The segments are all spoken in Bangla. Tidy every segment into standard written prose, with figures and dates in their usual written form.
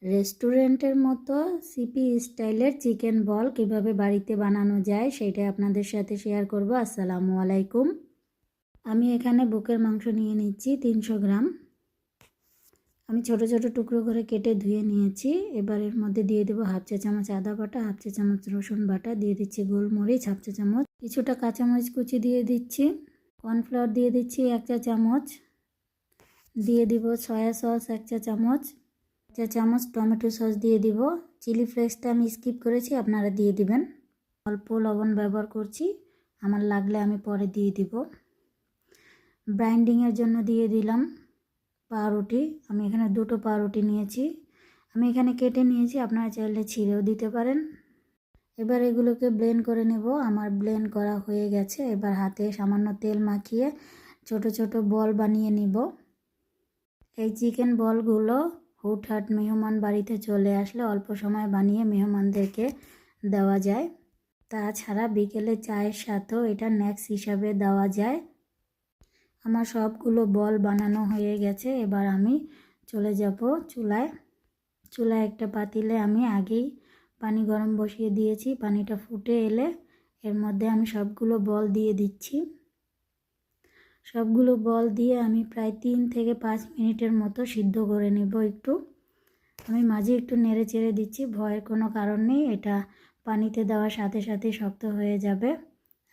রেস্টুরেন্টের মতো সিপি স্টাইলের চিকেন বল কিভাবে বাড়িতে বানানো যায় সেটা আপনাদের সাথে শেয়ার করব। আসসালামু আলাইকুম। আমি এখানে বুকের মাংস নিয়ে নিচ্ছি 300 গ্রাম। আমি ছোট ছোট টুকরো করে কেটে ধুয়ে নিয়েছি। এবার এর মধ্যে দিয়ে দেবো হাফ চা চামচ আদা বাটা, হাফ চা চামচ রসুন বাটা, দিয়ে দিচ্ছি গোলমরিচ হাফ চা চামচ, কিছুটা কাঁচামরিচ কুচি দিয়ে দিচ্ছি, কর্নফ্লাওয়ার দিয়ে দিচ্ছি 1 চা চামচ, দিয়ে দিব সয়া সস 1 চা চামচ, 1 চা চামচ টমেটো সস দিয়ে দিব। চিলি ফ্লেক্সটা আমি স্কিপ করেছি, আপনারা দিয়ে দিবেন। অল্প লবণ ব্যবহার করছি, আমার লাগলে আমি পরে দিয়ে দিব। ব্রাইন্ডিংয়ের জন্য দিয়ে দিলাম পাউরুটি। আমি এখানে 2টো পাউরুটি নিয়েছি, আমি এখানে কেটে নিয়েছি, আপনারা চাইলে ছিঁড়েও দিতে পারেন। এবার এগুলোকে ব্লেন্ড করে নেব। আমার ব্লেন্ড করা হয়ে গেছে। এবার হাতে সামান্য তেল মাখিয়ে ছোট ছোট বল বানিয়ে নিব। এই চিকেন বলগুলো হুটহাট মেহমান বাড়িতে চলে আসলে অল্প সময় বানিয়ে মেহমানদেরকে দেওয়া যায়। তাছাড়া বিকেলে চায়ের সাথেও এটা স্ন্যাক্স হিসাবে দেওয়া যায়। আমার সবগুলো বল বানানো হয়ে গেছে। এবার আমি চলে যাব চুলায় একটা পাতিলে আমি আগেই পানি গরম বসিয়ে দিয়েছি। পানিটা ফুটে এলে এর মধ্যে আমি সবগুলো বল দিয়ে দিচ্ছি। সবগুলো বল দিয়ে আমি প্রায় 3 থেকে 5 মিনিটের মতো সিদ্ধ করে নেব। আমি মাঝে একটু নেড়ে চেড়ে দিচ্ছি, ভয়ের কোনো কারণ নেই, এটা পানিতে দেওয়ার সাথে সাথে শক্ত হয়ে যাবে।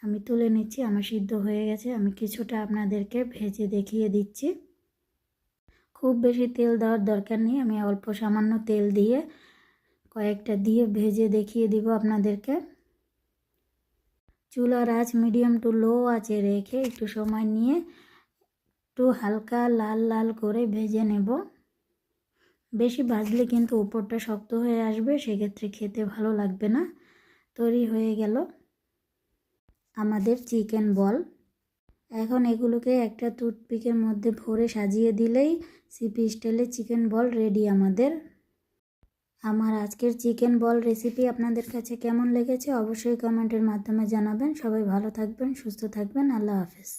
আমি তুলে নিচ্ছি, আমার সিদ্ধ হয়ে গেছে। আমি কিছুটা আপনাদেরকে ভেজে দেখিয়ে দিচ্ছি। খুব বেশি তেল দেওয়ার দরকার নেই, আমি অল্প সামান্য তেল দিয়ে কয়েকটা দিয়ে ভেজে দেখিয়ে দিব আপনাদেরকে। চুলার আঁচ মিডিয়াম টু লো আঁচে রেখে একটু সময় নিয়ে একটু হালকা লাল লাল করে ভেজে নেব। বেশি ভাজলে কিন্তু উপরটা শক্ত হয়ে আসবে, সেক্ষেত্রে খেতে ভালো লাগবে না। তৈরি হয়ে গেল আমাদের চিকেন বল। এখন এগুলোকে একটা টুথপিকের মধ্যে ভরে সাজিয়ে দিলেই সিপি স্টাইলের চিকেন বল রেডি আমাদের। আমার আজকের চিকেন বল রেসিপি আপনাদের কাছে কেমন লেগেছে অবশ্যই কমেন্টের মাধ্যমে জানাবেন। সবাই ভালো থাকবেন, সুস্থ থাকবেন। আল্লাহ হাফেজ।